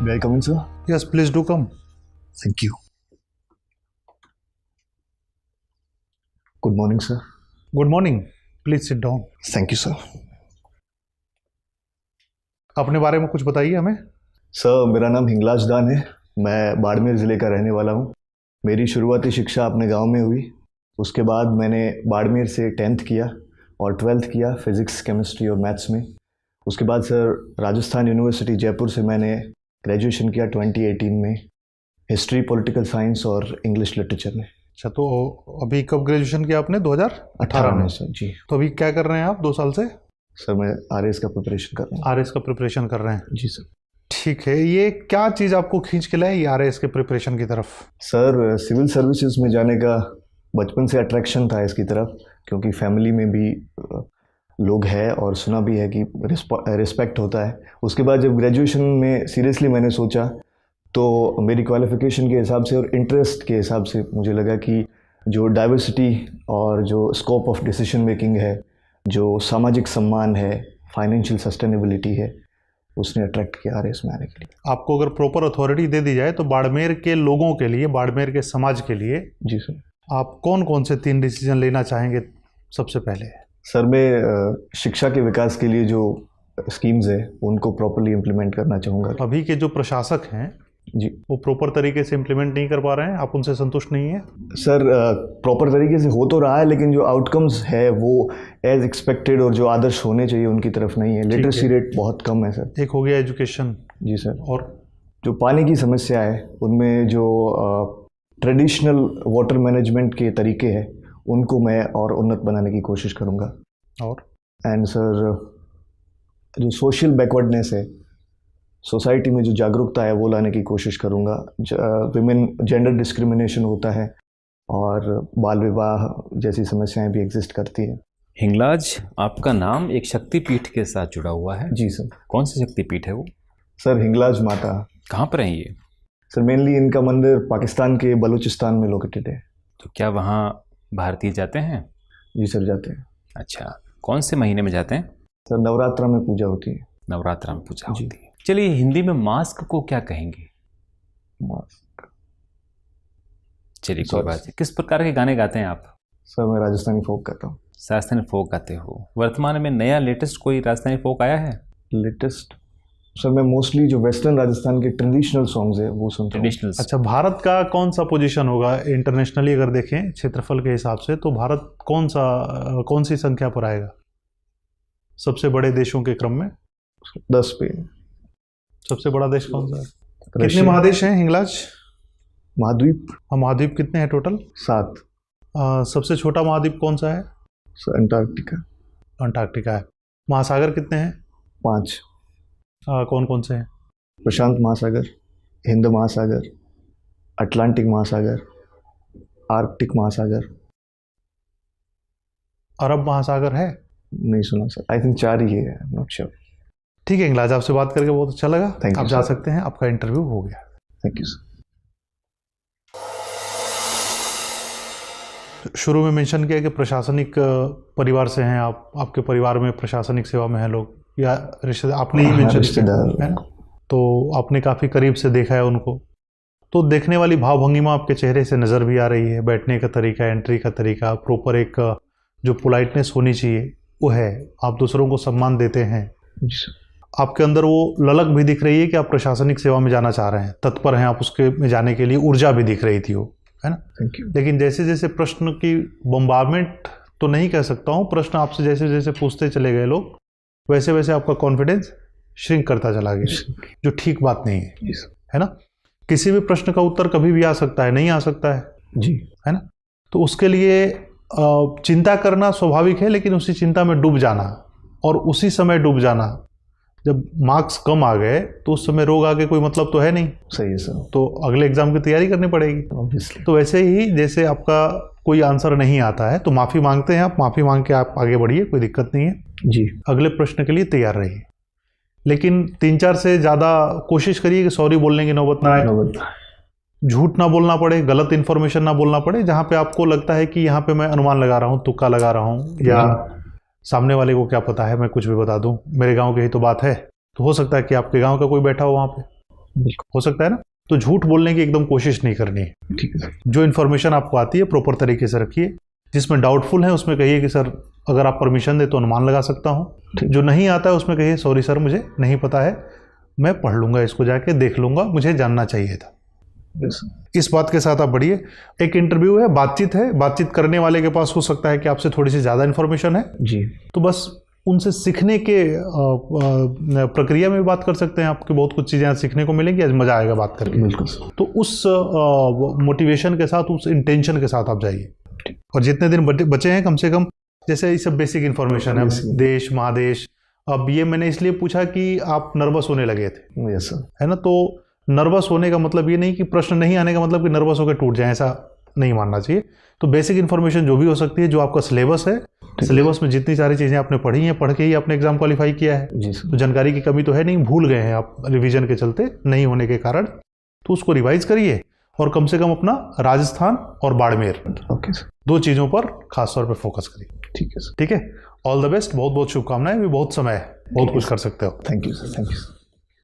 May I come in, sir? Yes, please do come. Thank you. Good morning, sir. Good morning. Please sit down. Thank you, sir. अपने बारे में कुछ बताइए हमें। Sir, मेरा नाम हिंगलाज दान है। मैं बाड़मेर ज़िले का रहने वाला हूँ। मेरी शुरुआती शिक्षा अपने गांव में हुई। उसके बाद मैंने बाड़मेर से 10th किया और 12th किया फिज़िक्स, केमिस्ट्री और मैथ्स में। उसके बाद सर राजस्थान यूनिवर्सिटी जयपुर से मैंने ग्रेजुएशन किया 2018 में, हिस्ट्री, पॉलिटिकल साइंस और इंग्लिश लिटरेचर में। अच्छा, तो अभी कब ग्रेजुएशन किया आपने? 2018 में। सर जी। तो अभी क्या कर रहे हैं आप 2 साल से? सर मैं RAS का प्रिपरेशन कर रहा हूँ। RAS का प्रिपरेशन कर रहे हैं? जी सर। ठीक है, ये क्या चीज़ आपको खींच के लाए RAS के प्रिपरेशन की तरफ? सर सिविल सर्विसेज में जाने का बचपन से अट्रैक्शन था इसकी तरफ, क्योंकि फैमिली में भी लोग हैं और सुना भी है कि रिस्पेक्ट होता है। उसके बाद जब ग्रेजुएशन में सीरियसली मैंने सोचा तो मेरी क्वालिफ़िकेशन के हिसाब से और इंटरेस्ट के हिसाब से मुझे लगा कि जो डाइवर्सिटी और जो स्कोप ऑफ डिसीजन मेकिंग है, जो सामाजिक सम्मान है, फाइनेंशियल सस्टेनेबिलिटी है, उसने अट्रैक्ट किया RAS में आने के लिए। आपको अगर प्रॉपर अथॉरिटी दे दी जाए तो बाड़मेर के लोगों के लिए, बाड़मेर के समाज के लिए जी सर, आप कौन कौन से 3 डिसीजन लेना चाहेंगे सबसे पहले? सर मैं शिक्षा के विकास के लिए जो स्कीम्स है उनको प्रॉपर्ली इम्प्लीमेंट करना चाहूँगा। अभी के जो प्रशासक हैं जी, वो प्रॉपर तरीके से इम्प्लीमेंट नहीं कर पा रहे हैं, आप उनसे संतुष्ट नहीं हैं? सर प्रॉपर तरीके से हो तो रहा है, लेकिन जो आउटकम्स है वो एज एक्सपेक्टेड और जो आदर्श होने चाहिए उनकी तरफ नहीं है। लिटरेसी रेट बहुत कम है सर। एक हो गया एजुकेशन। जी सर। और जो पानी की समस्या है उनमें जो ट्रेडिशनल वाटर मैनेजमेंट के तरीके हैं उनको मैं और उन्नत बनाने की कोशिश करूँगा। और एंड सर जो सोशल बैकवर्डनेस है, सोसाइटी में जो जागरूकता है वो लाने की कोशिश करूँगा। विमेन जेंडर डिस्क्रिमिनेशन होता है और बाल विवाह जैसी समस्याएं भी एग्जिस्ट करती हैं। हिंगलाज, आपका नाम एक शक्तिपीठ के साथ जुड़ा हुआ है। जी सर। कौन सी शक्तिपीठ है वो? सर हिंगलाज माता। कहाँ पर है ये? सर मेनली इनका मंदिर पाकिस्तान के बलूचिस्तान में लोकेटेड है। तो क्या वहाँ भारतीय जाते हैं? जी सर, जाते हैं। अच्छा, कौन से महीने में जाते हैं? सर नवरात्रा में पूजा होती है। नवरात्रा में पूजा होती है। चलिए, हिंदी में मास्क को क्या कहेंगे? मास्क। चलिए कोई बात नहीं। किस प्रकार के गाने गाते हैं आप? सर मैं राजस्थानी फोक गाता हूँ। राजस्थानी फोक गाते हो। वर्तमान में नया लेटेस्ट कोई राजस्थानी फोक आया है? लेटेस्ट सर मैं मोस्टली जो वेस्टर्न राजस्थान के ट्रेडिशनल सॉन्ग्स है वो सुनता हूँ। ट्रेडिशनल। अच्छा, भारत का कौन सा पोजीशन होगा इंटरनेशनली अगर देखें क्षेत्रफल के हिसाब से, तो भारत कौन सी संख्या पर आएगा सबसे बड़े देशों के क्रम में? 10 पे। सबसे बड़ा देश कौन सा है? कितने महादेश हैं हिंगलाज? महाद्वीप। महाद्वीप कितने हैं टोटल? 7। सबसे छोटा महाद्वीप कौन सा है? Sir Antarctica. अंटार्कटिका है। महासागर कितने हैं? 5। कौन कौन से हैं? प्रशांत महासागर, हिंद महासागर, अटलांटिक महासागर, आर्कटिक महासागर। अरब महासागर है? नहीं सुना सर। आई थिंक 4 ही है, नॉट श्योर। ठीक है हिंगलाज, आपसे बात करके बहुत अच्छा लगा। Thank you, आप जा sir. सकते हैं, आपका इंटरव्यू हो गया। Thank you sir. शुरू में मेंशन किया कि प्रशासनिक परिवार से हैं आप, आपके परिवार में प्रशासनिक सेवा में हैं लोग या रिश्तेदार? आपने ही मेंशन किया है ना, तो आपने काफ़ी करीब से देखा है उनको। तो देखने वाली भावभंगिमा आपके चेहरे से नज़र भी आ रही है, बैठने का तरीका, एंट्री का तरीका, प्रॉपर एक जो पोलाइटनेस होनी चाहिए वो है। आप दूसरों को सम्मान देते हैं। आपके अंदर वो ललक भी दिख रही है कि आप प्रशासनिक सेवा में जाना चाह रहे हैं, तत्पर हैं आप उसके में जाने के लिए, ऊर्जा भी दिख रही थी वो, है ना? Thank you. लेकिन जैसे जैसे प्रश्न की बम्बारमेंट तो नहीं कह सकता हूँ, प्रश्न आपसे जैसे जैसे पूछते चले गए लोग, वैसे वैसे आपका कॉन्फिडेंस श्रिंक करता चला गया, जो ठीक बात नहीं है ना? किसी भी प्रश्न का उत्तर कभी भी आ सकता है, नहीं आ सकता है जी, है ना? तो उसके लिए चिंता करना स्वाभाविक है, लेकिन उसी चिंता में डूब जाना और उसी समय डूब जाना, जब मार्क्स कम आ गए तो उस समय रोग आगे कोई मतलब तो है नहीं। सही है सर। तो अगले एग्जाम की तैयारी करनी पड़ेगी ऑब्वियसली। तो वैसे ही जैसे आपका कोई आंसर नहीं आता है तो माफ़ी मांगते हैं आप, माफ़ी मांग के आप आगे बढ़िए, कोई दिक्कत नहीं है जी। अगले प्रश्न के लिए तैयार रहिए, लेकिन 3-4 से ज़्यादा कोशिश करिए कि सॉरी बोलने की नौबत ना आए, झूठ ना बोलना पड़े, गलत इन्फॉर्मेशन ना बोलना पड़े, जहाँ पे आपको लगता है कि यहाँ पे मैं अनुमान लगा रहा हूँ, तुक्का लगा रहा हूँ, या सामने वाले को क्या पता है, मैं कुछ भी बता दूँ, मेरे गांव की ही तो बात है, तो हो सकता है कि आपके गांव का कोई बैठा हो वहाँ पे, हो सकता है ना। तो झूठ बोलने की एकदम कोशिश नहीं करनी है। ठीक है। जो इन्फॉर्मेशन आपको आती है प्रॉपर तरीके से रखिए। जिसमें डाउटफुल है उसमें कहिए कि सर अगर आप परमिशन दे तो अनुमान लगा सकता हूँ। जो नहीं आता है उसमें कहिए सॉरी सर मुझे नहीं पता है, मैं पढ़ लूँगा, इसको जाके देख लूँगा, मुझे जानना चाहिए था। इस बात के साथ आप बढ़िए। एक इंटरव्यू है, बातचीत है, बातचीत करने वाले के पास हो सकता है कि आपसे थोड़ी सी ज़्यादा इन्फॉर्मेशन है जी, तो बस उनसे सीखने के प्रक्रिया में भी बात कर सकते हैं। आपको बहुत कुछ चीज़ें सीखने को मिलेंगी, आज मज़ा आएगा बात करके। बिल्कुल। तो उस मोटिवेशन के साथ, उस इंटेंशन के साथ आप जाइए। और जितने दिन बचे हैं कम से कम, जैसे ये सब बेसिक इन्फॉर्मेशन है, देश महादेश। अब ये मैंने इसलिए पूछा कि आप नर्वस होने लगे थे, यस सर, है ना। तो नर्वस होने का मतलब ये नहीं कि प्रश्न नहीं आने का मतलब कि नर्वस होकर टूट जाए, ऐसा नहीं मानना चाहिए। तो बेसिक इन्फॉर्मेशन जो भी हो सकती है, जो आपका सिलेबस है, सिलेबस में जितनी सारी चीज़ें आपने पढ़ी हैं, पढ़ के ही आपने एग्जाम क्वालिफाई किया है। जी सर। तो जानकारी की कमी तो है नहीं, भूल गए हैं आप रिवीजन के चलते नहीं होने के कारण, तो उसको रिवाइज करिए और कम से कम अपना राजस्थान और बाड़मेर, ओके सर, 2 चीज़ों पर खास तौर पे फोकस करिए। ठीक है सर। ठीक है, ऑल द बेस्ट, बहुत बहुत शुभकामनाएं। भी बहुत समय है, बहुत कुछ कर सकते हो। Thank you sir, thank you sir.